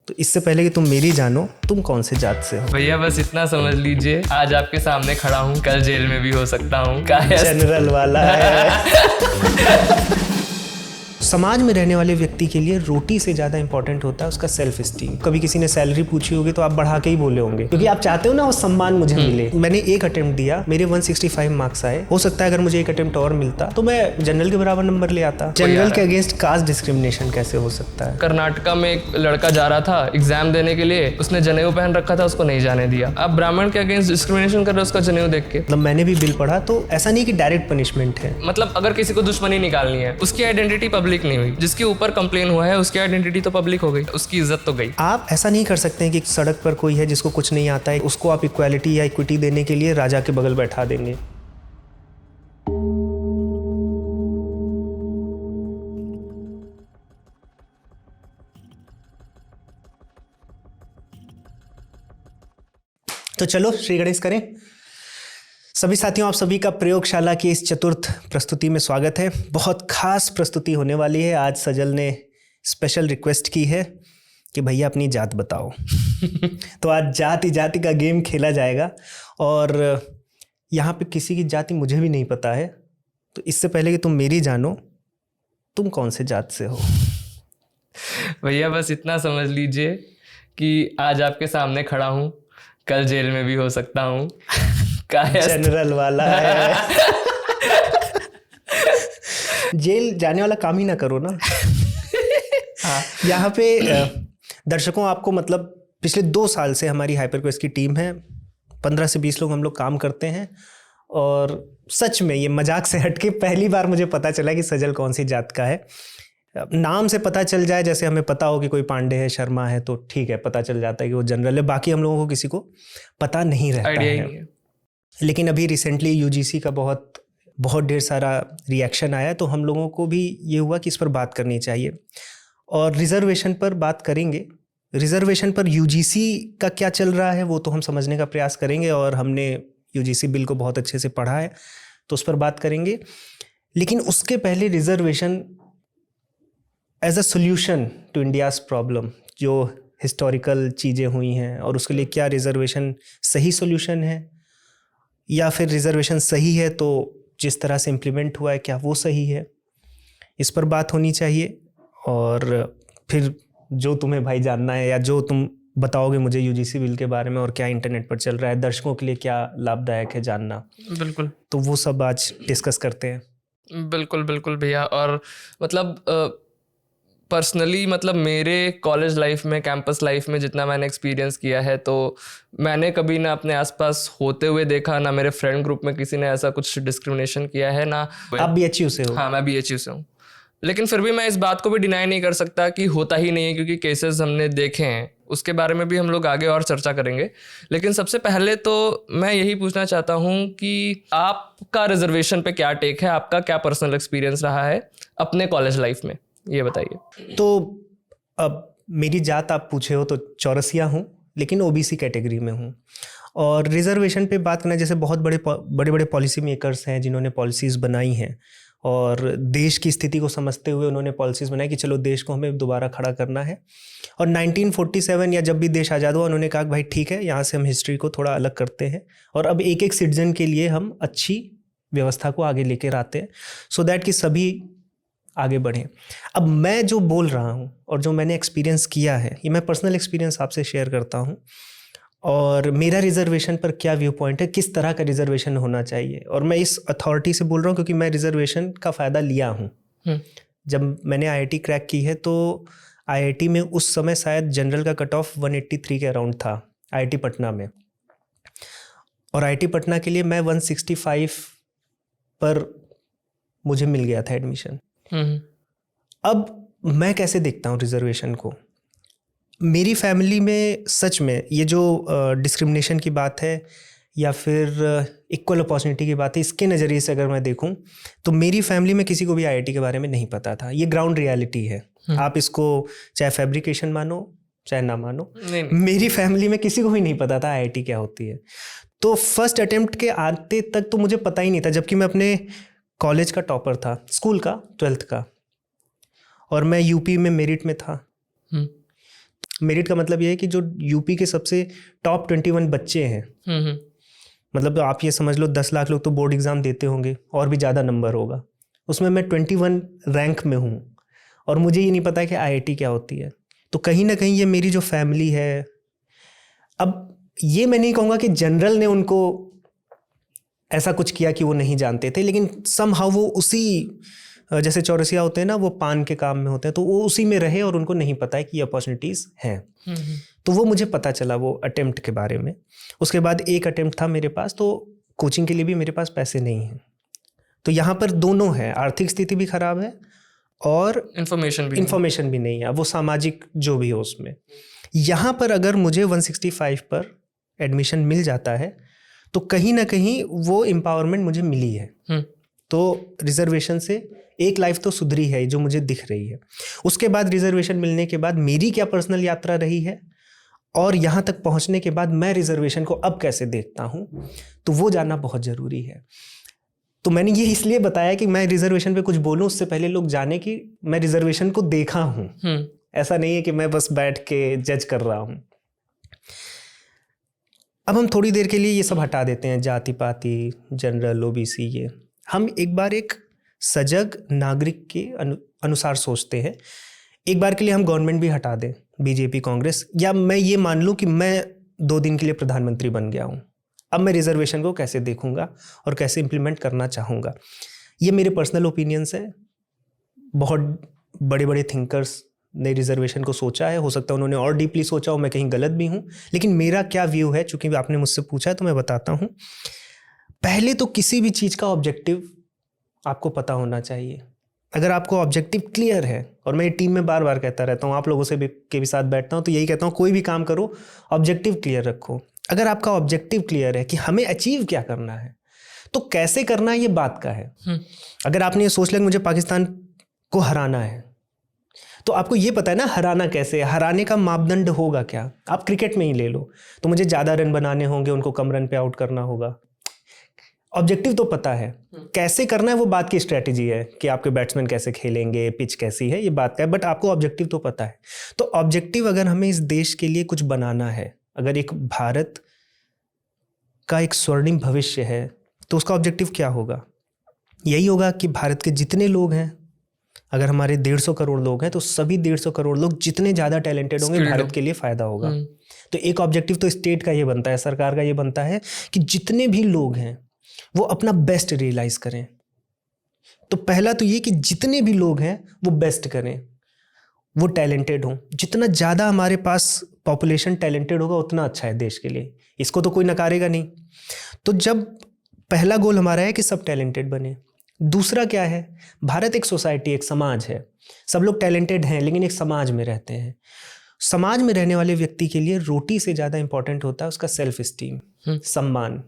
तो इससे पहले कि तुम मेरी जानो, तुम कौन से जात से हो? भैया बस इतना समझ लीजिए, आज आपके सामने खड़ा हूँ, कल जेल में भी हो सकता हूँ। जनरल वाला है। समाज में रहने वाले व्यक्ति के लिए रोटी से ज़्यादा इंपॉर्टेंट होता है उसका सेल्फ स्टीम। कभी किसी ने सैलरी पूछी होगी तो आप बढ़ा के ही बोले होंगे, क्योंकि आप चाहते हो ना वो सम्मान मुझे मिले। मैंने एक अटेम्प्ट दिया, मेरे 165 मार्क्स आए। हो सकता है अगर मुझे एक अटेम्प्ट और मिलता तो मैं जनरल के बराबर नंबर ले आता। जनरल के अगेंस्ट कास्ट डिस्क्रिमिनेशन कैसे हो सकता है? कर्नाटका में एक लड़का जा रहा था एग्जाम देने के लिए, उसने जनेऊ पहन रखा था, उसको नहीं जाने दिया। अब ब्राह्मण के अगेंस्ट डिस्क्रिमिनेशन कर रहे उसका जनेऊ देख के। मतलब मैंने भी बिल पढ़ा, तो ऐसा नहीं कि डायरेक्ट पनिशमेंट है। मतलब अगर किसी को दुश्मनी निकालनी है, उसकी आइडेंटिटी पब्लिक नहीं हुई, जिसके ऊपर कंप्लेन हुआ है उसकी आइडेंटिटी तो पब्लिक हो गई, उसकी इज्जत तो गई। आप ऐसा नहीं कर सकते हैं कि सड़क पर कोई है जिसको कुछ नहीं आता है, उसको आप इक्वालिटी या इक्विटी देने के लिए राजा के बगल बैठा देंगे। तो चलो श्री गणेश करें। सभी साथियों, आप सभी का प्रयोगशाला की इस चतुर्थ प्रस्तुति में स्वागत है। बहुत खास प्रस्तुति होने वाली है। आज सजल ने स्पेशल रिक्वेस्ट की है कि भैया अपनी जात बताओ। तो आज जाति जाति का गेम खेला जाएगा और यहाँ पे किसी की जाति मुझे भी नहीं पता है। तो इससे पहले कि तुम मेरी जानो, तुम कौन से जात से हो? भैया बस इतना समझ लीजिए कि आज आपके सामने खड़ा हूँ, कल जेल में भी हो सकता हूँ। जनरल वाला है। जेल जाने वाला काम ही ना करो ना। हाँ। यहाँ पे दर्शकों, आपको मतलब पिछले 2 साल से हमारी हाइपरक्वेस्ट की टीम है। 15 से 20 लोग हम लोग काम करते हैं और सच में ये मजाक से हटके पहली बार मुझे पता चला कि सजल कौन सी जात का है। नाम से पता चल जाए, जैसे हमें पता हो कि कोई पांडे है, शर्मा है, तो ठीक है, पता चल जाता है कि वो जनरल है। बाकी हम लोगों को किसी को पता नहीं रहता आइडिया ही है। नहीं है। लेकिन अभी रिसेंटली यूजीसी का बहुत ढेर सारा रिएक्शन आया, तो हम लोगों को भी ये हुआ कि इस पर बात करनी चाहिए और रिजर्वेशन पर बात करेंगे। रिजर्वेशन पर यूजीसी का क्या चल रहा है वो तो हम समझने का प्रयास करेंगे और हमने यूजीसी बिल को बहुत अच्छे से पढ़ा है, तो उस पर बात करेंगे। लेकिन उसके पहले reservation as a solution to India's problem, जो हिस्टोरिकल चीज़ें हुई हैं और उसके लिए क्या रिजर्वेशन सही सोल्यूशन है, या फिर रिजर्वेशन सही है तो जिस तरह से इम्प्लीमेंट हुआ है क्या वो सही है, इस पर बात होनी चाहिए। और फिर जो तुम्हें भाई जानना है या जो तुम बताओगे मुझे यूजीसी बिल के बारे में और क्या इंटरनेट पर चल रहा है, दर्शकों के लिए क्या लाभदायक है जानना, बिल्कुल, तो वो सब आज डिस्कस करते हैं। बिल्कुल बिल्कुल भैया। और मतलब पर्सनली मतलब मेरे कॉलेज लाइफ में, कैंपस लाइफ में जितना मैंने एक्सपीरियंस किया है, तो मैंने कभी ना अपने आसपास होते हुए देखा, ना मेरे फ्रेंड ग्रुप में किसी ने ऐसा कुछ डिस्क्रिमिनेशन किया है, ना। आप बीएचयू से हो? हाँ, मैं बीएचयू से हूँ। लेकिन फिर भी मैं इस बात को भी डिनाई नहीं कर सकता कि होता ही नहीं है, क्योंकि केसेस हमने देखे हैं। उसके बारे में भी हम लोग आगे और चर्चा करेंगे। लेकिन सबसे पहले तो मैं यही पूछना चाहता हूँ कि आपका रिजर्वेशन पे क्या टेक है, आपका क्या पर्सनल एक्सपीरियंस रहा है अपने कॉलेज लाइफ में, ये बताइए। तो अब मेरी जात आप पूछे हो तो चौरसिया हूँ, लेकिन ओबीसी कैटेगरी में हूँ। और रिजर्वेशन पे बात करना, जैसे बहुत बड़े पॉलिसी मेकर्स हैं जिन्होंने पॉलिसीज़ बनाई हैं और देश की स्थिति को समझते हुए उन्होंने पॉलिसीज़ बनाई कि चलो देश को हमें दोबारा खड़ा करना है। और 1947 या जब भी देश आज़ाद हुआ, उन्होंने कहा कि भाई ठीक है, यहाँ से हम हिस्ट्री को थोड़ा अलग करते हैं और अब एक एक सिटीजन के लिए हम अच्छी व्यवस्था को आगे लेकर आते हैं, सो दैट कि सभी आगे बढ़ें। अब मैं जो बोल रहा हूँ और जो मैंने एक्सपीरियंस किया है, ये मैं पर्सनल एक्सपीरियंस आपसे शेयर करता हूँ। और मेरा रिजर्वेशन पर क्या व्यू पॉइंट है, किस तरह का रिजर्वेशन होना चाहिए, और मैं इस अथॉरिटी से बोल रहा हूँ क्योंकि मैं रिजर्वेशन का फ़ायदा लिया हूँ। जब मैंने आईआईटी क्रैक की है, तो आईआईटी में उस समय शायद जनरल का कट ऑफ 183 के अराउंड था आईआईटी पटना में, और आईआईटी पटना के लिए मैं 165 पर मुझे मिल गया था एडमिशन। अब मैं कैसे देखता हूँ रिजर्वेशन को? मेरी फैमिली में सच में ये जो डिस्क्रिमिनेशन की बात है या फिर इक्वल अपॉर्चुनिटी की बात है, इसके नज़रिए से अगर मैं देखूं तो मेरी फैमिली में किसी को भी आईआईटी के बारे में नहीं पता था। ये ग्राउंड रियलिटी है। आप इसको चाहे फैब्रिकेशन मानो चाहे ना मानो, मेरी फैमिली में किसी को भी नहीं पता था आईआईटी क्या होती है। तो फर्स्ट अटेम्प्ट के आते तक तो मुझे पता ही नहीं था, जबकि मैं अपने कॉलेज का टॉपर था, स्कूल का 12th का, और मैं यूपी में मेरिट में था। मेरिट का मतलब ये है कि जो यूपी के सबसे टॉप 21 बच्चे हैं, मतलब आप ये समझ लो 10 लाख लोग तो बोर्ड एग्ज़ाम देते होंगे और भी ज़्यादा नंबर होगा, उसमें मैं 21 रैंक में हूँ और मुझे ये नहीं पता है कि आईआईटी क्या होती है। तो कहीं ना कहीं ये मेरी जो फैमिली है, अब ये मैं नहीं कहूँगा कि जनरल ने उनको ऐसा कुछ किया कि वो नहीं जानते थे, लेकिन समहाउ वो उसी, जैसे चौरसिया होते हैं ना, वो पान के काम में होते हैं, तो वो उसी में रहे और उनको नहीं पता है कि ये अपॉर्चुनिटीज़ हैं। तो वो मुझे पता चला वो अटेम्प्ट के बारे में। उसके बाद एक अटेम्प्ट था मेरे पास, तो कोचिंग के लिए भी मेरे पास पैसे नहीं हैं। तो यहाँ पर दोनों है, आर्थिक स्थिति भी खराब है और इन्फॉर्मेशन भी नहीं है, वो सामाजिक जो भी हो उसमें। यहाँ पर अगर मुझे 165 पर एडमिशन मिल जाता है तो कहीं ना कहीं वो एम्पावरमेंट मुझे मिली है। तो रिजर्वेशन से एक लाइफ तो सुधरी है जो मुझे दिख रही है। उसके बाद रिजर्वेशन मिलने के बाद मेरी क्या पर्सनल यात्रा रही है और यहाँ तक पहुँचने के बाद मैं रिजर्वेशन को अब कैसे देखता हूँ, तो वो जानना बहुत ज़रूरी है। तो मैंने ये इसलिए बताया कि मैं रिजर्वेशन पे कुछ बोलूँ उससे पहले लोग जाने कि मैं रिजर्वेशन को देखा हूँ। ऐसा नहीं है कि मैं बस बैठ के जज कर रहा हूँ। अब हम थोड़ी देर के लिए ये सब हटा देते हैं, जाति पाति, जनरल, ओबीसी, ये हम एक बार एक सजग नागरिक के अनुसार सोचते हैं। एक बार के लिए हम गवर्नमेंट भी हटा दें, बीजेपी, कांग्रेस, या मैं ये मान लूँ कि मैं 2 दिन के लिए प्रधानमंत्री बन गया हूँ। अब मैं रिजर्वेशन को कैसे देखूंगा और कैसे इम्प्लीमेंट करना चाहूँगा, ये मेरे पर्सनल ओपिनियंस है। बहुत बड़े बड़े थिंकर्स ने रिजर्वेशन को सोचा है, हो सकता है उन्होंने और डीपली सोचा हो, मैं कहीं गलत भी हूँ, लेकिन मेरा क्या व्यू है, चूंकि आपने मुझसे पूछा है तो मैं बताता हूँ। पहले तो किसी भी चीज़ का ऑब्जेक्टिव आपको पता होना चाहिए। अगर आपको ऑब्जेक्टिव क्लियर है, और मैं टीम में बार बार कहता रहता हूँ, आप लोगों से भी के भी साथ बैठता हूँ तो यही कहता हूँ, कोई भी काम करो ऑब्जेक्टिव क्लियर रखो। अगर आपका ऑब्जेक्टिव क्लियर है कि हमें अचीव क्या करना है, तो कैसे करना है ये बात का है। अगर आपने ये सोच लिया कि मुझे पाकिस्तान को हराना है, तो आपको ये पता है ना हराना कैसे, हराने का मापदंड होगा क्या। आप क्रिकेट में ही ले लो, तो मुझे ज़्यादा रन बनाने होंगे, उनको कम रन पे आउट करना होगा। ऑब्जेक्टिव तो पता है, कैसे करना है वो बात की स्ट्रेटेजी है कि आपके बैट्समैन कैसे खेलेंगे, पिच कैसी है, ये बात का है, बट आपको ऑब्जेक्टिव तो पता है। तो ऑब्जेक्टिव अगर हमें इस देश के लिए कुछ बनाना है, अगर एक भारत का एक स्वर्णिम भविष्य है, तो उसका ऑब्जेक्टिव क्या होगा? यही होगा कि भारत के जितने लोग हैं, अगर हमारे 150 करोड़ लोग हैं, तो सभी 150 करोड़ लोग जितने ज़्यादा टैलेंटेड होंगे, भारत के लिए फ़ायदा होगा। तो एक ऑब्जेक्टिव तो स्टेट का ये बनता है, सरकार का ये बनता है कि जितने भी लोग हैं वो अपना बेस्ट रियलाइज करें। तो पहला तो ये कि जितने भी लोग हैं वो बेस्ट करें, वो टैलेंटेड हों। जितना ज़्यादा हमारे पास पॉपुलेशन टैलेंटेड होगा उतना अच्छा है देश के लिए, इसको तो कोई नकारेगा नहीं। तो जब पहला गोल हमारा है कि सब टैलेंटेड बने। दूसरा क्या है, भारत एक सोसाइटी, एक समाज है, सब लोग टैलेंटेड हैं लेकिन एक समाज में रहते हैं। समाज में रहने वाले व्यक्ति के लिए रोटी से ज़्यादा इंपॉर्टेंट होता है उसका सेल्फ स्टीम, सम्मान।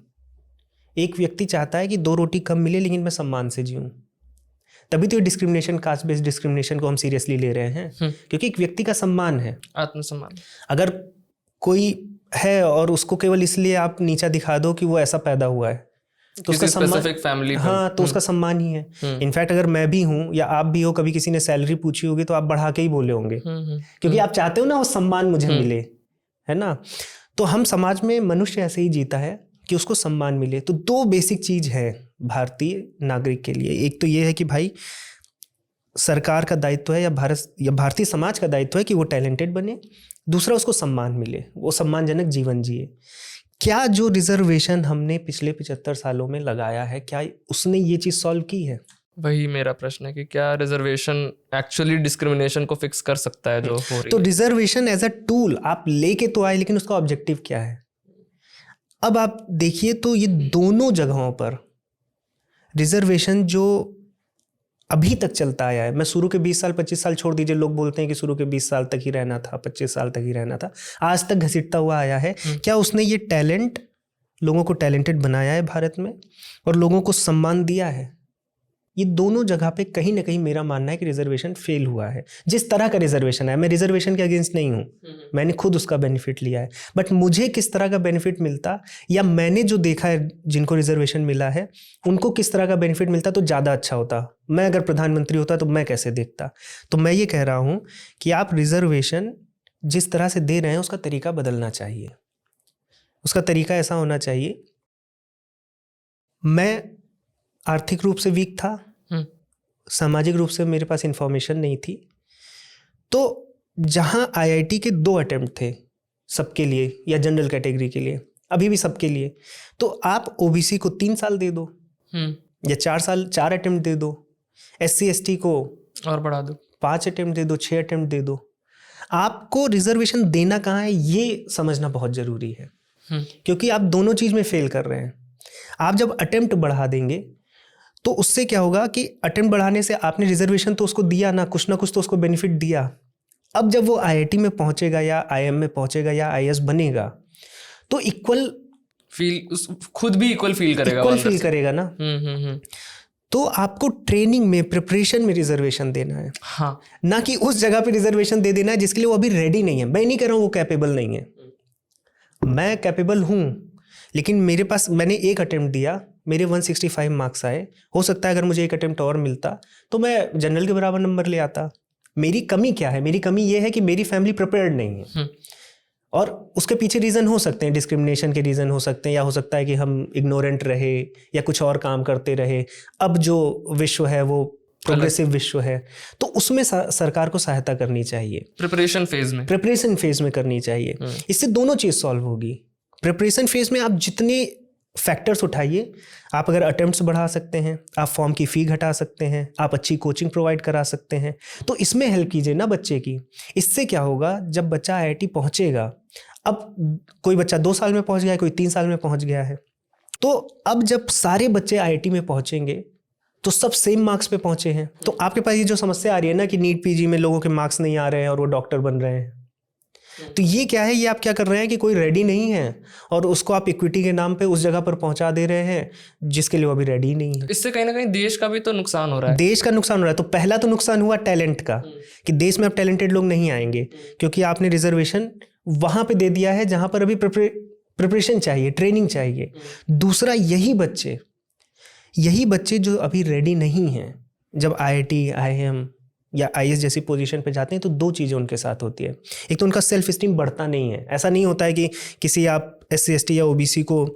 एक व्यक्ति चाहता है कि 2 रोटी कम मिले लेकिन मैं सम्मान से जीऊँ। तभी तो ये डिस्क्रिमिनेशन, कास्ट बेस्ड डिस्क्रिमिनेशन को हम सीरियसली ले रहे हैं, क्योंकि एक व्यक्ति का सम्मान है, आत्मसम्मान। अगर कोई है और उसको केवल इसलिए आप नीचा दिखा दो कि वो ऐसा पैदा हुआ है, तो उसका सम्मान, फैमिली, हाँ, तो उसका सम्मान ही है। इनफैक्ट अगर मैं भी हूँ या आप भी हो, कभी किसी ने सैलरी पूछी होगी तो आप बढ़ा के ही बोले होंगे, क्योंकि आप चाहते हो ना वो सम्मान मुझे मिले, है ना। तो हम समाज में मनुष्य ऐसे ही जीता है कि उसको सम्मान मिले। तो 2 बेसिक चीज़ है भारतीय नागरिक के लिए। एक तो ये है कि भाई सरकार का दायित्व है या भारतीय समाज का दायित्व है कि वो टैलेंटेड बने। दूसरा, उसको सम्मान मिले, वो सम्मानजनक जीवन जिए। क्या जो रिजर्वेशन हमने पिछले 75 सालों में लगाया है, क्या उसने ये चीज़ सॉल्व की है? वही मेरा प्रश्न है कि क्या रिजर्वेशन एक्चुअली डिस्क्रिमिनेशन को फिक्स कर सकता है जो हो रही तो रिजर्वेशन एज अ टूल आप लेके तो आए, लेकिन उसका ऑब्जेक्टिव क्या है? अब आप देखिए तो ये दोनों जगहों पर रिजर्वेशन जो अभी तक चलता आया है, मैं शुरू के 20 साल 25 साल छोड़ दीजिए, लोग बोलते हैं कि शुरू के 20 साल तक ही रहना था, 25 साल तक ही रहना था, आज तक घसीटता हुआ आया है। क्या उसने ये टैलेंट, लोगों को टैलेंटेड बनाया है भारत में और लोगों को सम्मान दिया है? ये दोनों जगह पे कहीं ना कहीं मेरा मानना है कि रिजर्वेशन फेल हुआ है। जिस तरह का रिजर्वेशन है, मैं रिजर्वेशन के अगेंस्ट नहीं हूँ, मैंने खुद उसका बेनिफिट लिया है, बट मुझे किस तरह का बेनिफिट मिलता, या मैंने जो देखा है जिनको रिजर्वेशन मिला है उनको किस तरह का बेनिफिट मिलता तो ज़्यादा अच्छा होता। मैं अगर प्रधानमंत्री होता तो मैं कैसे देखता। तो मैं ये कह रहा हूँ कि आप रिजर्वेशन जिस तरह से दे रहे हैं उसका तरीका बदलना चाहिए। उसका तरीका ऐसा होना चाहिए, मैं आर्थिक रूप से वीक था, सामाजिक रूप से मेरे पास इंफॉर्मेशन नहीं थी, तो जहां आईआईटी के 2 अटेम्प्ट थे सबके लिए या जनरल कैटेगरी के लिए, अभी भी सबके लिए, तो आप ओबीसी को 3 साल दे दो या 4 अटेम्प्ट दे दो, एससी एसटी को और बढ़ा दो, 5 अटेम्प्ट दे दो, 6 अटेम्प्ट दे दो। आपको रिजर्वेशन देना कहाँ है ये समझना बहुत जरूरी है, क्योंकि आप दोनों चीज में फेल कर रहे हैं। आप जब अटेम्प्ट बढ़ा देंगे तो उससे क्या होगा कि अटेम्प्ट बढ़ाने से आपने रिजर्वेशन तो उसको दिया ना कुछ तो उसको बेनिफिट दिया। अब जब वो आईआईटी में पहुंचेगा या आईएम में पहुंचेगा या आईएएस बनेगा तो इक्वल खुद भी इक्वल फील करेगा ना। तो आपको ट्रेनिंग में, प्रिपरेशन में रिजर्वेशन देना है, हाँ, ना कि उस जगह पे रिजर्वेशन दे देना है जिसके लिए वो अभी रेडी नहीं है। मैं नहीं कह रहा हूँ वो कैपेबल नहीं है, मैं कैपेबल हूँ, लेकिन मेरे पास, मैंने एक अटेम्प्ट दिया, मेरे 165 मार्क्स आए। हो सकता है अगर मुझे एक अटेम्प्ट और मिलता तो मैं जनरल के बराबर नंबर ले आता। मेरी कमी क्या है? मेरी कमी ये है कि मेरी फैमिली प्रिपेयर्ड नहीं है, और उसके पीछे रीज़न हो सकते हैं, डिस्क्रिमिनेशन के रीज़न हो सकते हैं, या हो सकता है कि हम इग्नोरेंट रहे या कुछ और काम करते रहे। अब जो विश्व है वो प्रोग्रेसिव विश्व है, तो उसमें सरकार को सहायता करनी चाहिए, प्रिपरेशन फेज में करनी चाहिए। इससे दोनों चीज़ सॉल्व होगी। प्रिपरेशन फेज में आप जितने फैक्टर्स उठाइए, आप अगर अटेम्प्ट्स बढ़ा सकते हैं, आप फॉर्म की फ़ी घटा सकते हैं, आप अच्छी कोचिंग प्रोवाइड करा सकते हैं, तो इसमें हेल्प कीजिए ना बच्चे की। इससे क्या होगा, जब बच्चा आईआईटी पहुंचेगा, अब कोई बच्चा 2 साल में पहुंच गया है, कोई 3 साल में पहुंच गया है, तो अब जब सारे बच्चे आईआईटी में पहुंचेंगे तो सब सेम मार्क्स पे पहुंचे हैं। तो आपके पास ये जो समस्या आ रही है ना कि नीट पीजी में लोगों के मार्क्स नहीं आ रहे हैं और वो डॉक्टर बन रहे हैं, तो ये क्या है, ये आप क्या कर रहे हैं कि कोई रेडी नहीं है और उसको आप इक्विटी के नाम पे उस जगह पर पहुंचा दे रहे हैं जिसके लिए वो अभी रेडी नहीं है। इससे कहीं ना कहीं देश का भी तो नुकसान हो रहा है। देश का नुकसान हो रहा है। तो पहला तो नुकसान हुआ टैलेंट का, कि देश में अब टैलेंटेड लोग नहीं आएंगे क्योंकि आपने रिजर्वेशन वहां पे दे दिया है जहां पर अभी प्रिपरेशन चाहिए, ट्रेनिंग चाहिए। दूसरा, यही बच्चे जो अभी रेडी नहीं हैं, जब आईआईटी, आईएम या आईएएस जैसी पोजीशन पे जाते हैं तो 2 चीज़ें उनके साथ होती है। एक तो उनका सेल्फ स्टीम बढ़ता नहीं है। ऐसा नहीं होता है कि किसी आप एससी एसटी या ओबीसी को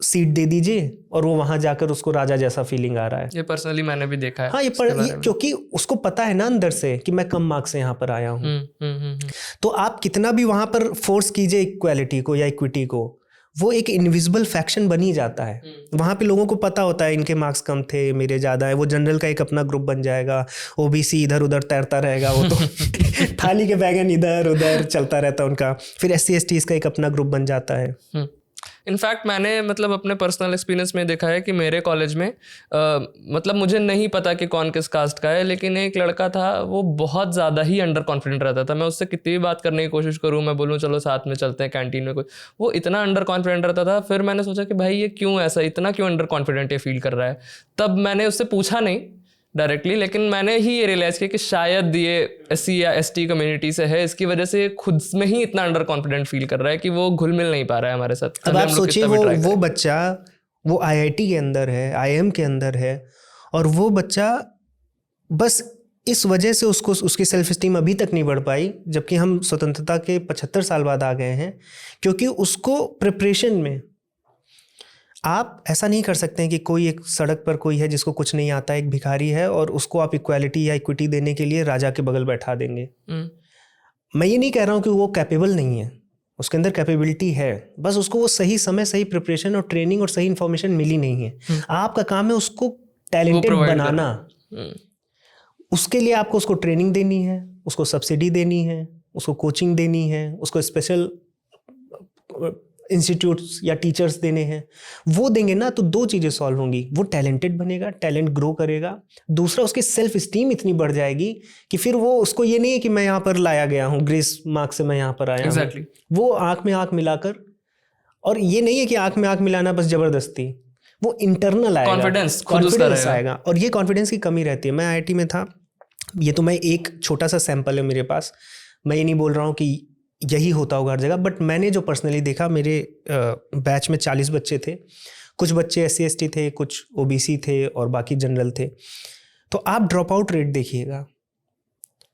सीट दे दीजिए और वो वहां जाकर उसको राजा जैसा फीलिंग आ रहा है। ये पर्सनली मैंने भी देखा है। हाँ, ये क्योंकि उसको पता है ना अंदर से कि मैं कम मार्क्स से यहाँ पर आया हूँ। तो आप कितना भी वहां पर फोर्स कीजिए इक्वालिटी को या इक्विटी को, वो एक इनविजिबल फैक्शन बनी जाता है। वहां पे लोगों को पता होता है इनके मार्क्स कम थे, मेरे ज़्यादा है। वो जनरल का एक अपना ग्रुप बन जाएगा, ओबीसी इधर उधर तैरता रहेगा, वो तो थाली के बैगन इधर उधर चलता रहता है उनका। फिर एससी एसटी का एक अपना ग्रुप बन जाता है। इनफैक्ट मैंने अपने पर्सनल एक्सपीरियंस में देखा है कि मेरे कॉलेज में मुझे नहीं पता कि कौन किस कास्ट का है, लेकिन एक लड़का था, वो बहुत ज़्यादा ही अंडर कॉन्फिडेंट रहता था। मैं उससे कितनी भी बात करने की कोशिश करूँ, मैं बोलूँ चलो साथ में चलते हैं कैंटीन में, वो इतना अंडर कॉन्फिडेंट रहता था। फिर मैंने सोचा कि भाई ये क्यों ऐसा, इतना क्यों अंडर कॉन्फिडेंट ये फील कर रहा है। तब मैंने उससे पूछा नहीं डायरेक्टली, लेकिन मैंने ही ये रियलाइज किया कि शायद ये एससी या एसटी कम्युनिटी से है, इसकी वजह से खुद में ही इतना अंडर कॉन्फिडेंट फील कर रहा है कि वो घुल मिल नहीं पा रहा है हमारे साथ। अब आप सोचिए वो बच्चा, वो आईआईटी के अंदर है, आईएम के अंदर है, और वो बच्चा बस इस वजह से उसकी सेल्फ स्टीम अभी तक नहीं बढ़ पाई, जबकि हम स्वतंत्रता के 75 साल बाद आ गए हैं, क्योंकि उसको प्रिपरेशन में आप ऐसा नहीं कर सकते हैं कि कोई एक सड़क पर कोई है जिसको कुछ नहीं आता, एक भिखारी है, और उसको आप इक्वालिटी या इक्विटी देने के लिए राजा के बगल बैठा देंगे। मैं ये नहीं कह रहा हूँ कि वो कैपेबल नहीं है, उसके अंदर कैपेबिलिटी है, बस उसको वो सही समय, सही प्रिपरेशन और ट्रेनिंग और सही इन्फॉर्मेशन मिली नहीं है। आपका काम है उसको टैलेंटेड बनाना। उसके लिए आपको उसको ट्रेनिंग देनी है, उसको सब्सिडी देनी है, उसको कोचिंग देनी है, उसको स्पेशल इंस्टीट्यूट्स या टीचर्स देने हैं। वो देंगे ना तो 2 चीज़ें सॉल्व होंगी। वो टैलेंटेड बनेगा, टैलेंट ग्रो करेगा। दूसरा, उसकी सेल्फ स्टीम इतनी बढ़ जाएगी कि फिर वो, उसको ये नहीं है कि मैं यहाँ पर लाया गया हूँ, ग्रेस मार्क्स से मैं यहाँ पर आया हूँ। वो आँख में आँख मिलाकर, और ये नहीं है कि आँख में आँख मिलाना बस ज़बरदस्ती, वो इंटरनल आएगा, कॉन्फिडेंस आएगा। और ये कॉन्फिडेंस की कमी रहती है। मैं आईआईटी में था, ये तो मैं एक छोटा सा सैंपल है मेरे पास, मैं ये नहीं बोल रहा हूँ कि यही होता होगा हर जगह, बट मैंने जो पर्सनली देखा, मेरे बैच में 40 बच्चे थे, कुछ बच्चे एससी एसटी थे, कुछ ओबीसी थे और बाकी जनरल थे। तो आप ड्रॉप आउट रेट देखिएगा,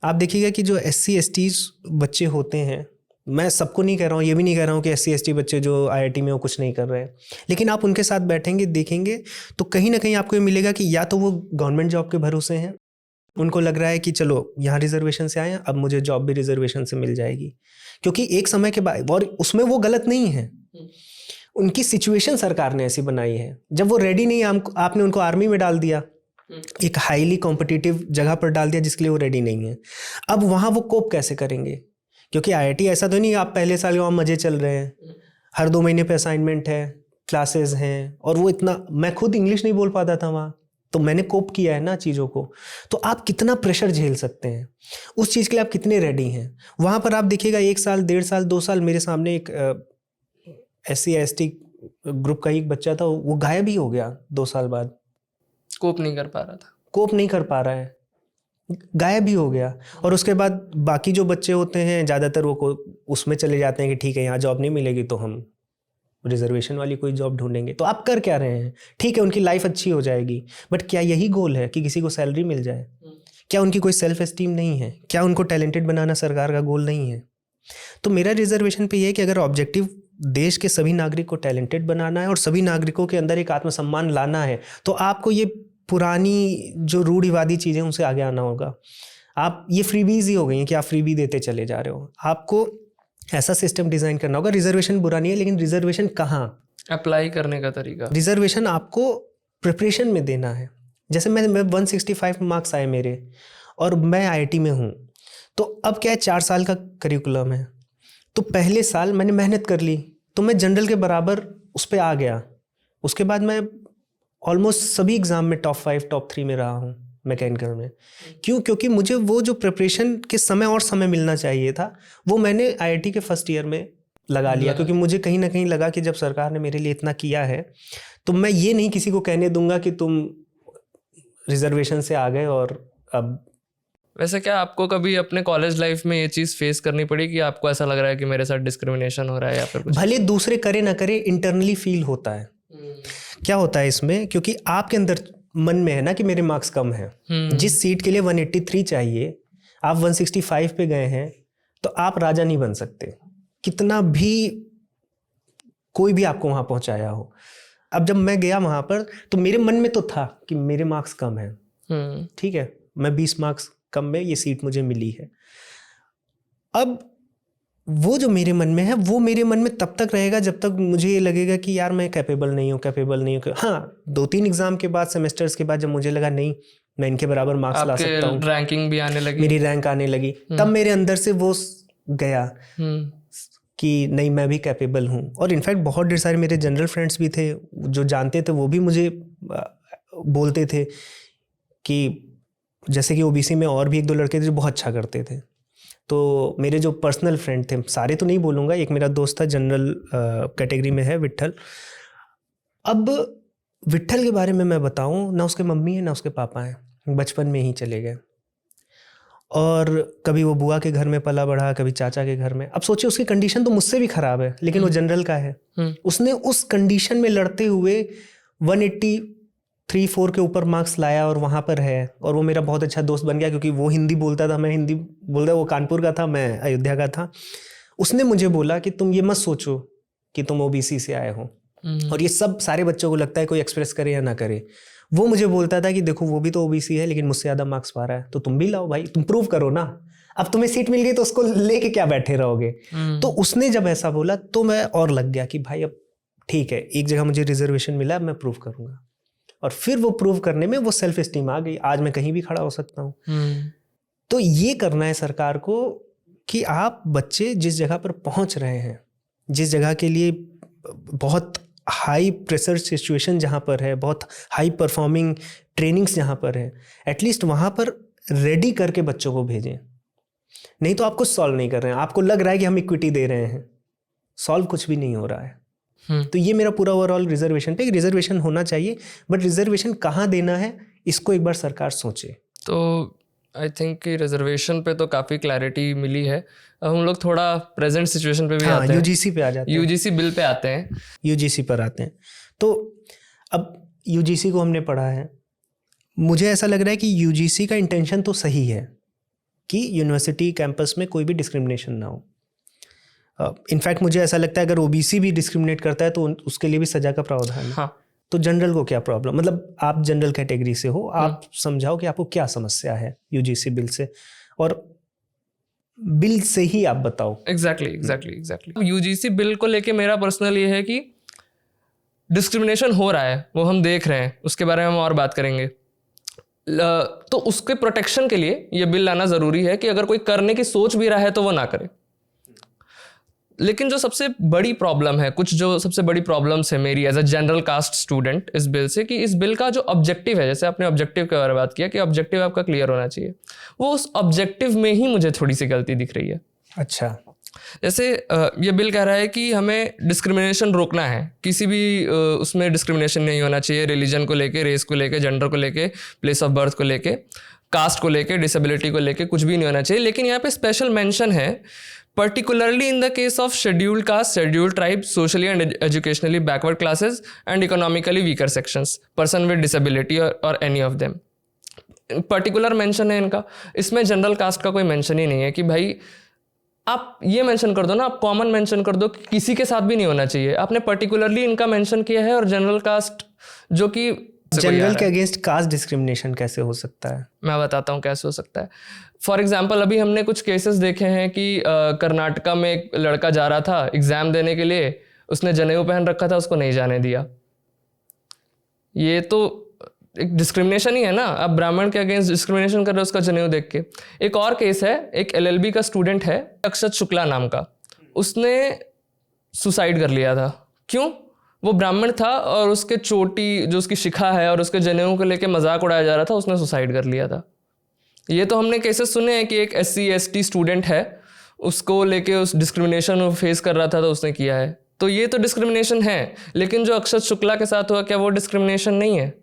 आप देखिएगा कि जो SC ST बच्चे होते हैं, मैं सबको नहीं कह रहा हूँ, ये भी नहीं कह रहा हूँ कि SC ST बच्चे जो IIT में वो कुछ नहीं कर रहे हैं, लेकिन आप उनके साथ बैठेंगे देखेंगे तो कहीं ना कहीं आपको ये मिलेगा कि या तो वो गवर्नमेंट जॉब के भरोसे हैं, उनको लग रहा है कि चलो यहाँ रिजर्वेशन से आए हैं, अब मुझे जॉब भी रिजर्वेशन से मिल जाएगी, क्योंकि एक समय के बाद, और उसमें वो गलत नहीं है, उनकी सिचुएशन सरकार ने ऐसी बनाई है, जब वो रेडी नहीं है आपने उनको आर्मी में डाल दिया, एक हाईली कॉम्पिटिटिव जगह पर डाल दिया जिसके लिए वो रेडी नहीं है। अब वहाँ वो कोप कैसे करेंगे, क्योंकि IIT ऐसा तो नहीं आप पहले साल वहाँ मजे चल रहे हैं, हर 2 महीने पे असाइनमेंट है, क्लासेस हैं, और वो इतना, मैं खुद इंग्लिश नहीं बोल पाता था वहाँ, तो मैंने कोप किया है ना चीज़ों को। तो आप कितना प्रेशर झेल सकते हैं, उस चीज़ के लिए आप कितने रेडी हैं। वहाँ पर आप देखिएगा 1 साल 1.5 साल 2 साल मेरे सामने एक SC ST ग्रुप का एक बच्चा था, वो गायब ही हो गया 2 साल बाद। कोप नहीं कर पा रहा था, कोप नहीं कर पा रहा है, गायब ही हो गया। और उसके बाद बाकी जो बच्चे होते हैं ज़्यादातर वो उसमें चले जाते हैं कि ठीक है यहाँ जॉब नहीं मिलेगी तो हम रिजर्वेशन वाली कोई जॉब ढूंढेंगे। तो आप कर क्या रहे हैं, ठीक है उनकी लाइफ अच्छी हो जाएगी, बट क्या यही गोल है कि किसी को सैलरी मिल जाए? क्या उनकी कोई सेल्फ एस्टीम नहीं है? क्या उनको टैलेंटेड बनाना सरकार का गोल नहीं है? तो मेरा रिजर्वेशन पे ये है कि अगर ऑब्जेक्टिव देश के सभी नागरिक को टैलेंटेड बनाना है और सभी नागरिकों के अंदर एक आत्मसम्मान लाना है, तो आपको ये पुरानी जो रूढ़िवादी चीज़ें उनसे आगे आना होगा। आप ये फ्रीबीज ही हो गई हैं कि आप फ्रीबी देते चले जा रहे हो, आपको ऐसा सिस्टम डिज़ाइन करना होगा। रिजर्वेशन बुरा नहीं है, लेकिन रिजर्वेशन कहाँ अप्लाई करने का तरीका, रिजर्वेशन आपको प्रिपरेशन में देना है। जैसे मैं 165 मार्क्स आए मेरे और मैं IIT में हूँ, तो अब क्या है 4 साल का करिकुलम है, तो पहले साल मैंने मेहनत कर ली तो मैं जनरल के बराबर उस पर आ गया। उसके बाद मैं ऑलमोस्ट सभी एग्ज़ाम में टॉप 5 टॉप 3 में रहा हूँ मैकेनिकल में। क्यों? क्योंकि मुझे वो जो प्रिपरेशन के समय और समय मिलना चाहिए था वो मैंने IIT के फर्स्ट ईयर में लगा लिया, क्योंकि मुझे कहीं ना कहीं लगा कि जब सरकार ने मेरे लिए इतना किया है तो मैं ये नहीं किसी को कहने दूंगा कि तुम रिजर्वेशन से आ गए। और अब वैसे क्या आपको कभी अपने कॉलेज लाइफ में ये चीज़ फेस करनी पड़ी कि आपको ऐसा लग रहा है कि मेरे साथ डिस्क्रिमिनेशन हो रहा है या फिर कुछ? भले दूसरे करे ना करे, इंटरनली फील होता है। क्या होता है इसमें, क्योंकि आपके अंदर मन में है ना कि मेरे मार्क्स कम हैं। जिस सीट के लिए 183 चाहिए आप 165 पे गए हैं, तो आप राजा नहीं बन सकते, कितना भी कोई भी आपको वहां पहुंचाया हो। अब जब मैं गया वहां पर तो मेरे मन में तो था कि मेरे मार्क्स कम हैं, ठीक है, मैं 20 मार्क्स कम में ये सीट मुझे मिली है। अब वो जो मेरे मन में है वो मेरे मन में तब तक रहेगा जब तक मुझे ये लगेगा कि यार मैं कैपेबल नहीं हूँ। हाँ, 2-3 एग्जाम के बाद, सेमेस्टर्स के बाद जब मुझे लगा नहीं मैं इनके बराबर मार्क्स ला सकता हूँ, रैंकिंग भी आने लगी, मेरी रैंक आने लगी, तब मेरे अंदर से वो गया कि नहीं मैं भी कैपेबल हूँ। और इनफैक्ट बहुत ढेर सारे मेरे जनरल फ्रेंड्स भी थे जो जानते थे, वो भी मुझे बोलते थे कि जैसे कि OBC में और भी 1-2 लड़के थे जो बहुत अच्छा करते थे। तो मेरे जो पर्सनल फ्रेंड थे, सारे तो नहीं बोलूँगा, एक मेरा दोस्त था जनरल कैटेगरी में है, विट्ठल। अब विट्ठल के बारे में मैं बताऊँ, ना उसके मम्मी है ना उसके पापा हैं, बचपन में ही चले गए। और कभी वो बुआ के घर में पला बढ़ा, कभी चाचा के घर में। अब सोचिए उसकी कंडीशन तो मुझसे भी ख़राब है, लेकिन वो जनरल का है। उसने उस कंडीशन में लड़ते हुए 183-4 के ऊपर मार्क्स लाया और वहाँ पर है। और वो मेरा बहुत अच्छा दोस्त बन गया, क्योंकि वो हिंदी बोलता था, मैं हिंदी बोलता, वो कानपुर का था, मैं अयोध्या का था। उसने मुझे बोला कि तुम ये मत सोचो कि तुम OBC से आए हो, और ये सब सारे बच्चों को लगता है कोई एक्सप्रेस करे या ना करे। वो मुझे बोलता था कि देखो वो भी तो OBC है लेकिन मुझसे ज़्यादा मार्क्स पा रहा है, तो तुम भी लाओ भाई, तुम प्रूव करो ना। अब तुम्हें सीट मिल गई तो उसको लेके क्या बैठे रहोगे। तो उसने जब ऐसा बोला तो मैं और लग गया कि भाई अब ठीक है, एक जगह मुझे रिजर्वेशन मिला, अब मैं प्रूव करूंगा। और फिर वो प्रूव करने में वो सेल्फ एस्टीम आ गई, आज मैं कहीं भी खड़ा हो सकता हूँ। तो ये करना है सरकार को कि आप बच्चे जिस जगह पर पहुंच रहे हैं, जिस जगह के लिए बहुत हाई प्रेशर सिचुएशन जहाँ पर है, बहुत हाई परफॉर्मिंग ट्रेनिंग्स जहाँ पर है, एटलीस्ट वहाँ पर रेडी करके बच्चों को भेजें। नहीं तो आप कुछ सॉल्व नहीं कर रहे हैं, आपको लग रहा है कि हम इक्विटी दे रहे हैं, सॉल्व कुछ भी नहीं हो रहा है। तो ये मेरा पूरा ओवरऑल रिजर्वेशन पे, रिजर्वेशन होना चाहिए, बट रिजर्वेशन कहाँ देना है इसको एक बार सरकार सोचे। तो आई थिंक कि रिजर्वेशन पे तो काफ़ी क्लैरिटी मिली है। अब हम लोग थोड़ा प्रेजेंट सिचुएशन पे भी आते हैं, UGC पे आ जाते हैं, UGC बिल पे आते हैं। UGC पर आते हैं। तो अब UGC को हमने पढ़ा है, मुझे ऐसा लग रहा है कि UGC का इंटेंशन तो सही है, कि यूनिवर्सिटी कैंपस में कोई भी डिस्क्रिमिनेशन ना हो। इनफैक्ट मुझे ऐसा लगता है अगर ओबीसी भी डिस्क्रिमिनेट करता है तो उसके लिए भी सजा का प्रावधान है। हाँ। तो जनरल को क्या प्रॉब्लम, मतलब आप जनरल कैटेगरी से हो, आप समझाओ कि आपको क्या समस्या है यूजीसी बिल से, और बिल से ही आप बताओ। एग्जैक्टली। यूजीसी बिल को लेके मेरा पर्सनल ये है कि डिस्क्रिमिनेशन हो रहा है, वो हम देख रहे हैं, उसके बारे में हम और बात करेंगे। तो उसके प्रोटेक्शन के लिए ये बिल लाना ज़रूरी है कि अगर कोई करने की सोच भी रहा है तो वो ना करे। लेकिन जो सबसे बड़ी प्रॉब्लम है, कुछ जो सबसे बड़ी प्रॉब्लम्स है मेरी as a general caste student इस बिल से, कि इस बिल का जो ऑब्जेक्टिव है, जैसे आपने ऑब्जेक्टिव के बारे में बात किया कि ऑब्जेक्टिव आपका क्लियर होना चाहिए, वो उस ऑब्जेक्टिव में ही मुझे थोड़ी सी गलती दिख रही है। अच्छा। जैसे ये बिल कह रहा है कि हमें डिस्क्रिमिनेशन रोकना है, किसी भी उसमें डिस्क्रिमिनेशन नहीं होना चाहिए, रिलीजन को लेके, रेस को लेके, जेंडर को लेके, प्लेस ऑफ बर्थ को लेके, कास्ट को लेके, डिसेबिलिटी को लेके, कुछ भी नहीं होना चाहिए। लेकिन यहाँ पे स्पेशल मेंशन है particularly in the case of scheduled caste, scheduled tribes, socially and educationally backward classes and economically weaker sections, person with disability or any of them. Particular mention है इनका, इसमें जनरल कास्ट का कोई mention ही नहीं है कि भाई आप ये मेंशन कर दो ना, आप कॉमन मेंशन कर दो कि किसी के साथ भी नहीं होना चाहिए। आपने पर्टिकुलरली इनका मेंशन किया है, और जनरल कास्ट जो कि जनरल के अगेंस्ट कास्ट डिस्क्रिमिनेशन कैसे हो सकता है? मैं बताता हूँ कैसे हो सकता है। फॉर एग्जाम्पल अभी हमने कुछ केसेस देखे हैं कि कर्नाटका में एक लड़का जा रहा था एग्जाम देने के लिए, उसने जनेऊ पहन रखा था, उसको नहीं जाने दिया। ये तो एक डिस्क्रिमिनेशन ही है ना, आप ब्राह्मण के अगेंस्ट डिस्क्रिमिनेशन कर रहे हो उसका जनेऊ देख के। एक और केस है, एक एलएलबी का स्टूडेंट है अक्षत शुक्ला नाम का, उसने सुसाइड कर लिया था। क्यों? वो ब्राह्मण था और उसके चोटी जो उसकी शिखा है और उसके जनेऊ को लेके मजाक उड़ाया जा रहा था, उसने सुसाइड कर लिया था। ये तो हमने केसेस सुने हैं कि एक SC ST स्टूडेंट है, उसको लेके उस डिस्क्रिमिनेशन वो फेस कर रहा था तो उसने किया है। तो ये तो डिस्क्रिमिनेशन है, लेकिन जो अक्षत शुक्ला के साथ हुआ, क्या वो डिस्क्रिमिनेशन नहीं है?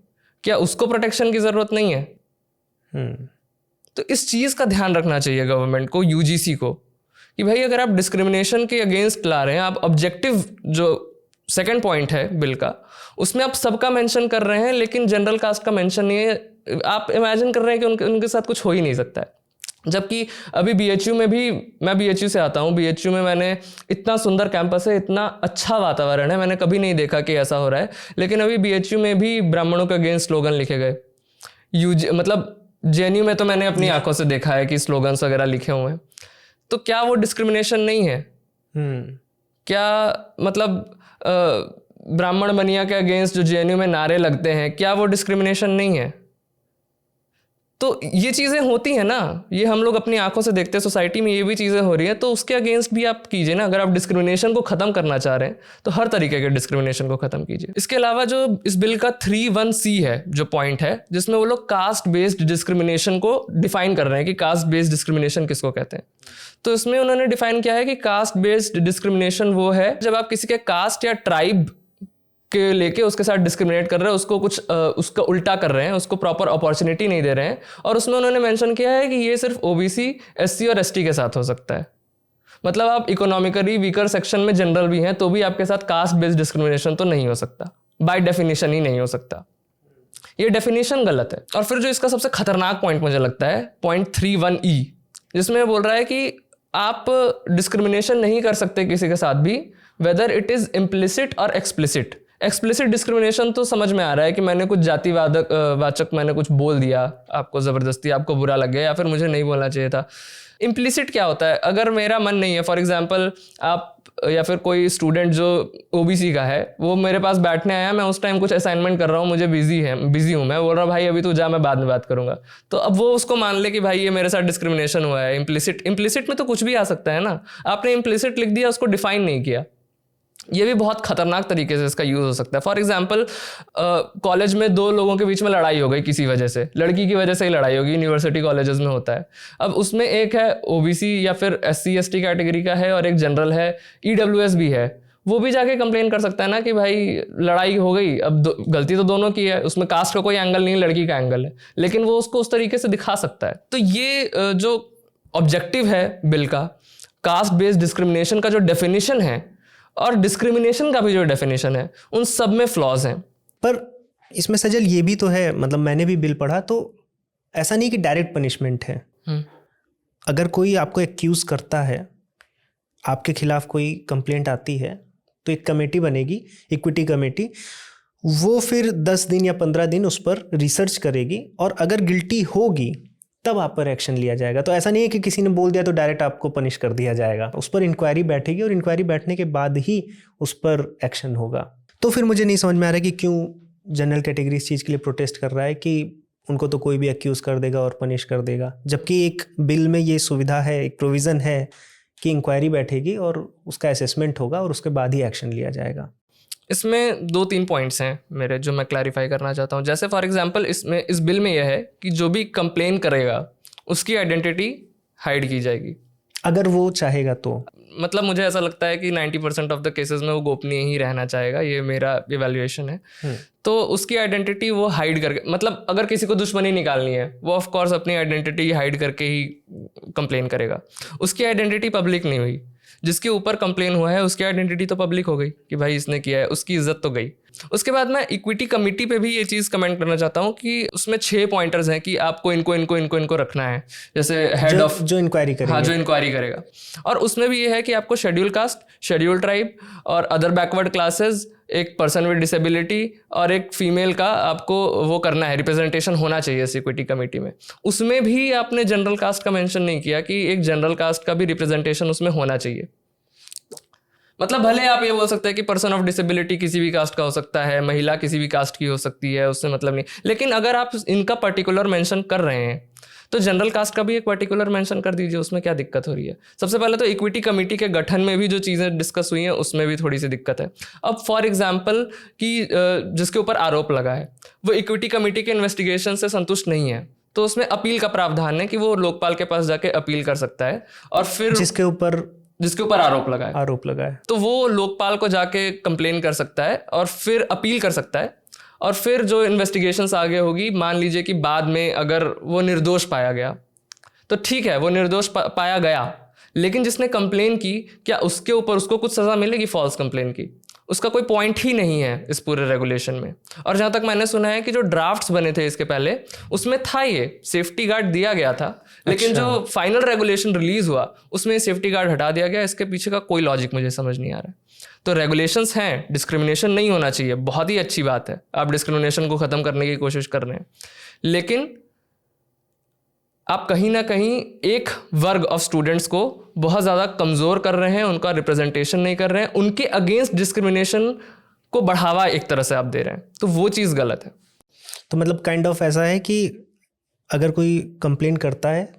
क्या उसको प्रोटेक्शन की ज़रूरत नहीं है? तो इस चीज़ का ध्यान रखना चाहिए गवर्नमेंट को, UGC को, कि भाई अगर आप डिस्क्रिमिनेशन के अगेंस्ट ला रहे हैं, आप ऑब्जेक्टिव जो सेकंड पॉइंट है बिल का, उसमें आप सबका मेंशन कर रहे हैं लेकिन जनरल कास्ट का मेंशन नहीं है। आप इमेजिन कर रहे हैं कि उनके साथ कुछ हो ही नहीं सकता है। जबकि अभी BHU में भी, मैं BHU से आता हूँ, BHU में मैंने इतना सुंदर कैंपस है, इतना अच्छा वातावरण है, मैंने कभी नहीं देखा कि ऐसा हो रहा है। लेकिन अभी BHU में भी ब्राह्मणों के अगेंस्ट स्लोगन लिखे गए। मतलब JNU में तो मैंने अपनी आंखों से देखा है कि स्लोगन्स वगैरह लिखे हुए हैं। तो क्या वो डिस्क्रिमिनेशन नहीं है? क्या मतलब ब्राह्मण बनिया के अगेंस्ट जो JNU में नारे लगते हैं, क्या वो डिस्क्रिमिनेशन नहीं है? तो ये चीज़ें होती हैं ना, ये हम लोग अपनी आंखों से देखते हैं, सोसाइटी में ये भी चीज़ें हो रही हैं, तो उसके अगेंस्ट भी आप कीजिए ना। अगर आप डिस्क्रिमिनेशन को ख़त्म करना चाह रहे हैं तो हर तरीके के डिस्क्रिमिनेशन को ख़त्म कीजिए। इसके अलावा जो इस बिल का 3(1)(c) है, जो पॉइंट है, जिसमें वो लोग कास्ट बेस्ड डिस्क्रिमिनेशन को डिफाइन कर रहे हैं कि कास्ट बेस्ड डिस्क्रिमिनेशन किसको कहते हैं। तो इसमें उन्होंने डिफाइन किया है कि कास्ट बेस्ड डिस्क्रिमिनेशन वो है जब आप किसी के कास्ट या ट्राइब के लेके उसके साथ डिस्क्रिमिनेट कर रहे हैं, उसको कुछ उसका उल्टा कर रहे हैं, उसको प्रॉपर अपॉर्चुनिटी नहीं दे रहे हैं। और उसमें उन्होंने मेंशन किया है कि ये सिर्फ OBC, SC और ST के साथ हो सकता है। मतलब आप इकोनॉमिकली वीकर सेक्शन में जनरल भी हैं तो भी आपके साथ कास्ट बेस्ड डिस्क्रिमिनेशन तो नहीं हो सकता, बाय डेफिनेशन ही नहीं हो सकता। ये डेफिनेशन गलत है। और फिर जो इसका सबसे खतरनाक पॉइंट मुझे लगता है, पॉइंट 3(1)(e), जिसमें बोल रहा है कि आप डिस्क्रिमिनेशन नहीं कर सकते किसी के साथ भी, वेदर इट इज इम्प्लिसिट और एक्सप्लिसिट। एक्सप्लिसिट डिस्क्रिमिनेशन तो समझ में आ रहा है कि मैंने कुछ वाचक मैंने कुछ बोल दिया आपको ज़बरदस्ती, आपको बुरा लग गया या फिर मुझे नहीं बोलना चाहिए था। इम्प्लिसिट क्या होता है? अगर मेरा मन नहीं है, फॉर एग्जांपल आप या फिर कोई स्टूडेंट जो OBC का है, वो मेरे पास बैठने आया, मैं उस टाइम कुछ असाइनमेंट कर रहा हूँ, मुझे बिजी हूँ, मैं बोल रहा हूँ भाई अभी तू जा, मैं बाद में बात करूँगा, तो अब वो उसको मान ले कि भाई ये मेरे साथ डिस्क्रिमिनेशन हुआ है। इम्प्लिसिट में तो कुछ भी आ सकता है ना, आपने इम्प्लिसिट लिख दिया, उसको डिफाइन नहीं किया। ये भी बहुत खतरनाक तरीके से इसका यूज़ हो सकता है। फॉर एग्जांपल कॉलेज में दो लोगों के बीच में लड़ाई हो गई किसी वजह से, लड़की की वजह से ही लड़ाई होगी, यूनिवर्सिटी कॉलेजेस में होता है। अब उसमें एक है OBC या फिर SC ST कैटेगरी का है और एक जनरल है, EWS भी है, वो भी जाके कंप्लेन कर सकता है ना कि भाई लड़ाई हो गई। अब गलती तो दोनों की है, उसमें कास्ट का कोई एंगल नहीं है, लड़की का एंगल है, लेकिन वो उसको उस तरीके से दिखा सकता है। तो ये जो ऑब्जेक्टिव है बिल का, कास्ट बेस्ड डिस्क्रिमिनेशन का जो डेफिनेशन है और डिस्क्रिमिनेशन का भी जो डेफिनेशन है, उन सब में फ्लॉज हैं। पर इसमें सजल ये भी तो है, मतलब मैंने भी बिल पढ़ा तो ऐसा नहीं कि डायरेक्ट पनिशमेंट है, अगर कोई आपको एक्यूज़ करता है, आपके खिलाफ कोई कंप्लेंट आती है, तो एक कमेटी बनेगी, इक्विटी कमेटी, वो फिर 10 दिन या 15 दिन उस पर रिसर्च करेगी और अगर गिल्टी होगी तब आप पर एक्शन लिया जाएगा। तो ऐसा नहीं है कि किसी ने बोल दिया तो डायरेक्ट आपको पनिश कर दिया जाएगा। उस पर इंक्वायरी बैठेगी और इंक्वायरी बैठने के बाद ही उस पर एक्शन होगा। तो फिर मुझे नहीं समझ में आ रहा कि क्यों जनरल कैटेगरी इस चीज़ के लिए प्रोटेस्ट कर रहा है कि उनको तो कोई भी एक्यूज़ कर देगा और पनिश कर देगा, जबकि एक बिल में ये सुविधा है, एक प्रोविज़न है कि इंक्वायरी बैठेगी और उसका असेसमेंट होगा और उसके बाद ही एक्शन लिया जाएगा। इसमें 2-3 पॉइंट्स हैं मेरे जो मैं क्लैरिफाई करना चाहता हूँ। जैसे फॉर एग्जांपल इसमें इस बिल में यह है कि जो भी कंप्लेन करेगा उसकी आइडेंटिटी हाइड की जाएगी, अगर वो चाहेगा तो। मतलब मुझे ऐसा लगता है कि 90% ऑफ द केसेस में वो गोपनीय ही रहना चाहेगा, ये मेरा इवैल्यूएशन है। तो उसकी आइडेंटिटी वो हाइड करके, मतलब अगर किसी को दुश्मनी निकालनी है वो ऑफ कोर्स अपनी आइडेंटिटी हाइड करके ही कंप्लेन करेगा। उसकी आइडेंटिटी पब्लिक नहीं हुई, जिसके ऊपर कंप्लेन हुआ है उसकी आइडेंटिटी तो पब्लिक हो गई कि भाई इसने किया है, उसकी इज्जत तो गई। उसके बाद मैं इक्विटी कमेटी पे भी ये चीज़ कमेंट करना चाहता हूँ कि उसमें 6 पॉइंटर्स हैं कि आपको इनको रखना है, जैसे हेड ऑफ जो इंक्वायरी करेगा। हाँ, जो इंक्वायरी करेगा। और उसमें भी ये है कि आपको शेड्यूल कास्ट, शेड्यूल ट्राइब और अदर बैकवर्ड क्लासेस, एक पर्सन विद डिसेबिलिटी और एक फीमेल का आपको वो करना है, रिप्रेजेंटेशन होना चाहिए इस इक्विटी कमेटी में। उसमें भी आपने जनरल कास्ट का मेंशन नहीं किया कि एक जनरल कास्ट का भी रिप्रेजेंटेशन उसमें होना चाहिए। मतलब भले आप ये बोल सकते हैं कि पर्सन ऑफ डिसेबिलिटी किसी भी कास्ट का हो सकता है, महिला किसी भी कास्ट की हो सकती है, उससे मतलब नहीं, लेकिन अगर आप इनका पर्टिकुलर मेंशन कर रहे हैं तो जनरल कास्ट का भी एक पर्टिकुलर मेंशन कर दीजिए, उसमें क्या दिक्कत हो रही है। सबसे पहले तो इक्विटी कमेटी के गठन में भी जो चीज़ें डिस्कस हुई हैं उसमें भी थोड़ी सी दिक्कत है। अब फॉर एग्जांपल कि जिसके ऊपर आरोप लगा है वो इक्विटी कमेटी के इन्वेस्टिगेशन से संतुष्ट नहीं है, तो उसमें अपील का प्रावधान है कि वो लोकपाल के पास जाके अपील कर सकता है, और फिर जिसके ऊपर आरोप लगा है तो वो लोकपाल को जाके कंप्लेन कर सकता है और फिर अपील कर सकता है, और फिर जो इन्वेस्टिगेशंस आगे होगी, मान लीजिए कि बाद में अगर वो निर्दोष पाया गया तो ठीक है, वो निर्दोष पाया गया, लेकिन जिसने कंप्लेन की क्या उसके ऊपर उसको कुछ सज़ा मिलेगी फॉल्स कंप्लेन की? उसका कोई पॉइंट ही नहीं है इस पूरे रेगुलेशन में। और जहाँ तक मैंने सुना है कि जो ड्राफ्ट्स बने थे इसके पहले उसमें था ये सेफ्टी गार्ड दिया गया था, लेकिन जो फाइनल रेगुलेशन रिलीज हुआ उसमें सेफ्टी गार्ड हटा दिया गया। इसके पीछे का कोई लॉजिक मुझे समझ नहीं आ रहा है। तो रेगुलेशंस हैं, डिस्क्रिमिनेशन नहीं होना चाहिए, बहुत ही अच्छी बात है, आप डिस्क्रिमिनेशन को ख़त्म करने की कोशिश कर रहे हैं, लेकिन आप कहीं ना कहीं एक वर्ग ऑफ स्टूडेंट्स को बहुत ज़्यादा कमज़ोर कर रहे हैं, उनका रिप्रेजेंटेशन नहीं कर रहे हैं, उनके अगेंस्ट डिस्क्रिमिनेशन को बढ़ावा एक तरह से आप दे रहे हैं, तो वो चीज़ गलत है। तो मतलब काइंड ऑफ ऐसा है कि अगर कोई कंप्लेन करता है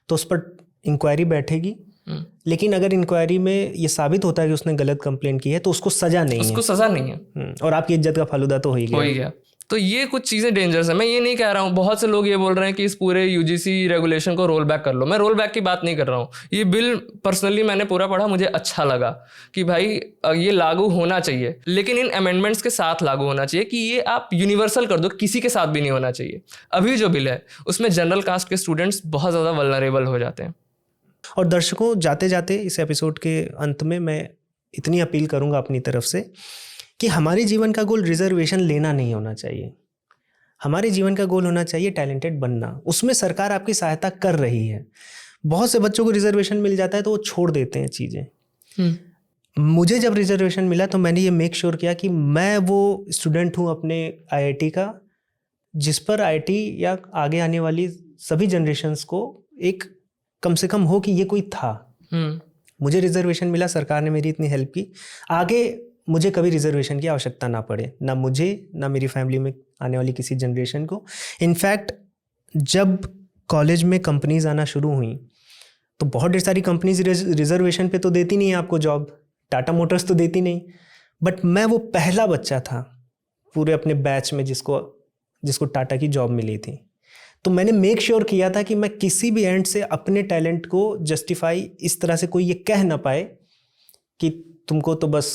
तो उस पर इंक्वायरी बैठेगी, लेकिन अगर इंक्वायरी में ये साबित होता है कि उसने गलत कंप्लेन की है तो उसको सज़ा नहीं है, और आपकी इज्जत का फालूदा तो हो ही गया। तो ये कुछ चीज़ें डेंजरस है। मैं ये नहीं कह रहा हूँ, बहुत से लोग ये बोल रहे हैं कि इस पूरे यूजीसी रेगुलेशन को रोल बैक कर लो, मैं रोल बैक की बात नहीं कर रहा हूँ। ये बिल पर्सनली मैंने पूरा पढ़ा, मुझे अच्छा लगा कि भाई ये लागू होना चाहिए, लेकिन इन अमेंडमेंट्स के साथ लागू होना चाहिए कि ये आप यूनिवर्सल कर दो, किसी के साथ भी नहीं होना चाहिए। अभी जो बिल है उसमें जनरल कास्ट के स्टूडेंट्स बहुत ज़्यादा वल्नरेबल हो जाते हैं। और दर्शकों, जाते जाते इस एपिसोड के अंत में मैं इतनी अपील करूँगा अपनी तरफ से कि हमारे जीवन का गोल रिजर्वेशन लेना नहीं होना चाहिए, हमारे जीवन का गोल होना चाहिए टैलेंटेड बनना। उसमें सरकार आपकी सहायता कर रही है। बहुत से बच्चों को रिजर्वेशन मिल जाता है तो वो छोड़ देते हैं चीज़ें। मुझे जब रिजर्वेशन मिला तो मैंने ये मेक श्योर किया कि मैं वो स्टूडेंट हूँ अपने आईआईटी का जिस पर आईआईटी या आगे आने वाली सभी जनरेशन्स को एक कम से कम हो कि ये कोई था। मुझे रिजर्वेशन मिला, सरकार ने मेरी इतनी हेल्प की, आगे मुझे कभी रिजर्वेशन की आवश्यकता ना पड़े, ना मुझे ना मेरी फैमिली में आने वाली किसी जनरेशन को। इनफैक्ट जब कॉलेज में कंपनीज आना शुरू हुई तो बहुत ढेर सारी कंपनीज रिजर्वेशन पे तो देती नहीं है आपको जॉब, टाटा मोटर्स तो देती नहीं, बट मैं वो पहला बच्चा था पूरे अपने बैच में जिसको टाटा की जॉब मिली थी। तो मैंने मेक श्योर किया था कि मैं किसी भी एंड से अपने टैलेंट को जस्टिफाई इस तरह से कोई ये कह ना पाए कि तुमको तो बस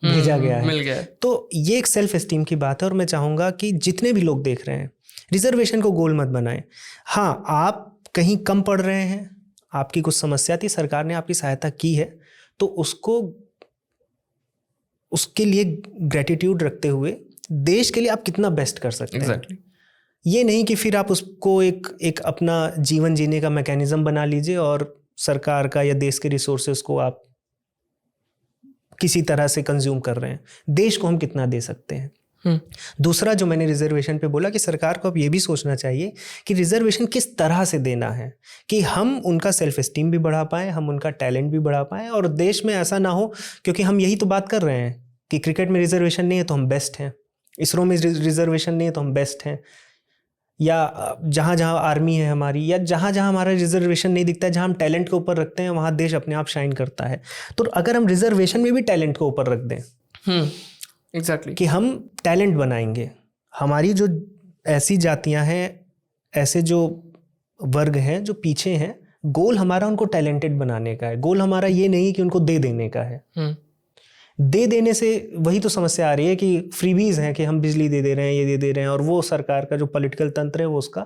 भेजा गया है, मिल गया। तो ये एक सेल्फ एस्टीम की बात है और मैं चाहूँगा कि जितने भी लोग देख रहे हैं रिजर्वेशन को गोल मत बनाएं। हाँ, आप कहीं कम पढ़ रहे हैं, आपकी कुछ समस्या थी, सरकार ने आपकी सहायता की है, तो उसके लिए ग्रेटिट्यूड रखते हुए देश के लिए आप कितना बेस्ट कर सकते हैं, ये नहीं कि फिर आप उसको एक अपना जीवन जीने का मैकेनिज्म बना लीजिए और सरकार का या देश के रिसोर्सेज को आप किसी तरह से कंज्यूम कर रहे हैं। देश को हम कितना दे सकते हैं। दूसरा जो मैंने रिजर्वेशन पे बोला कि सरकार को अब ये भी सोचना चाहिए कि रिजर्वेशन किस तरह से देना है कि हम उनका सेल्फ एस्टीम भी बढ़ा पाएँ, हम उनका टैलेंट भी बढ़ा पाएँ, और देश में ऐसा ना हो, क्योंकि हम यही तो बात कर रहे हैं कि क्रिकेट में रिजर्वेशन नहीं है तो हम बेस्ट हैं, इसरो में रिजर्वेशन नहीं है तो हम बेस्ट हैं, या जहाँ जहाँ आर्मी है हमारी, या जहाँ जहाँ हमारा रिजर्वेशन नहीं दिखता है, जहाँ हम टैलेंट को ऊपर रखते हैं वहाँ देश अपने आप शाइन करता है। तो अगर हम रिजर्वेशन में भी टैलेंट को ऊपर रख दें, एग्जैक्टली, कि हम टैलेंट बनाएंगे, हमारी जो ऐसी जातियां हैं, ऐसे जो वर्ग हैं जो पीछे हैं, गोल हमारा उनको टैलेंटेड बनाने का है। गोल हमारा ये नहीं कि उनको दे देने का है। दे देने से वही तो समस्या आ रही है कि फ्रीबीज हैं कि हम बिजली दे रहे हैं, ये दे रहे हैं, और वो सरकार का जो पॉलिटिकल तंत्र है वो उसका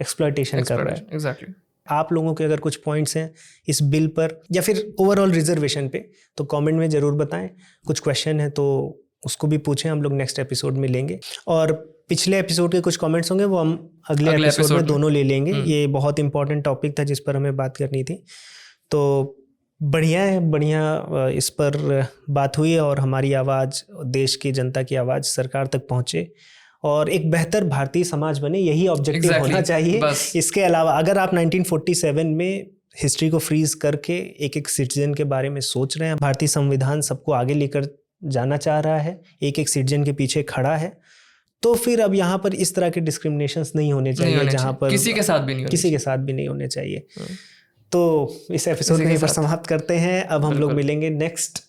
एक्सप्लॉयटेशन कर रहा है। एग्जैक्टली। आप लोगों के अगर कुछ पॉइंट्स हैं इस बिल पर या फिर ओवरऑल रिजर्वेशन पे तो कमेंट में ज़रूर बताएं। कुछ क्वेश्चन है तो उसको भी पूछें, हम लोग नेक्स्ट एपिसोड में लेंगे। और पिछले एपिसोड के कुछ कमेंट्स होंगे वो हम अगले एपिसोड में दोनों ले लेंगे। ये बहुत इंपॉर्टेंट टॉपिक था जिस पर हमें बात करनी थी। तो बढ़िया इस पर बात हुई और हमारी आवाज़, देश की जनता की आवाज़ सरकार तक पहुँचे और एक बेहतर भारतीय समाज बने, यही ऑब्जेक्टिव होना चाहिए। इसके अलावा अगर आप 1947 में हिस्ट्री को फ्रीज करके एक एक सिटीजन के बारे में सोच रहे हैं, भारतीय संविधान सबको आगे लेकर जाना चाह रहा है, एक एक सिटीजन के पीछे खड़ा है, तो फिर अब यहाँ पर इस तरह के डिस्क्रिमिनेशंस नहीं होने चाहिए, जहाँ पर किसी के साथ भी नहीं होने चाहिए। तो इस एपिसोड में पर समाप्त करते हैं। अब हम लोग मिलेंगे नेक्स्ट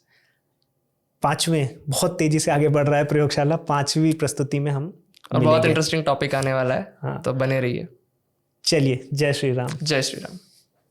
5वें, बहुत तेजी से आगे बढ़ रहा है प्रयोगशाला, 5वीं प्रस्तुति में हम बहुत इंटरेस्टिंग टॉपिक आने वाला है। तो बने रहिए। चलिए, जय श्री राम। जय श्री राम।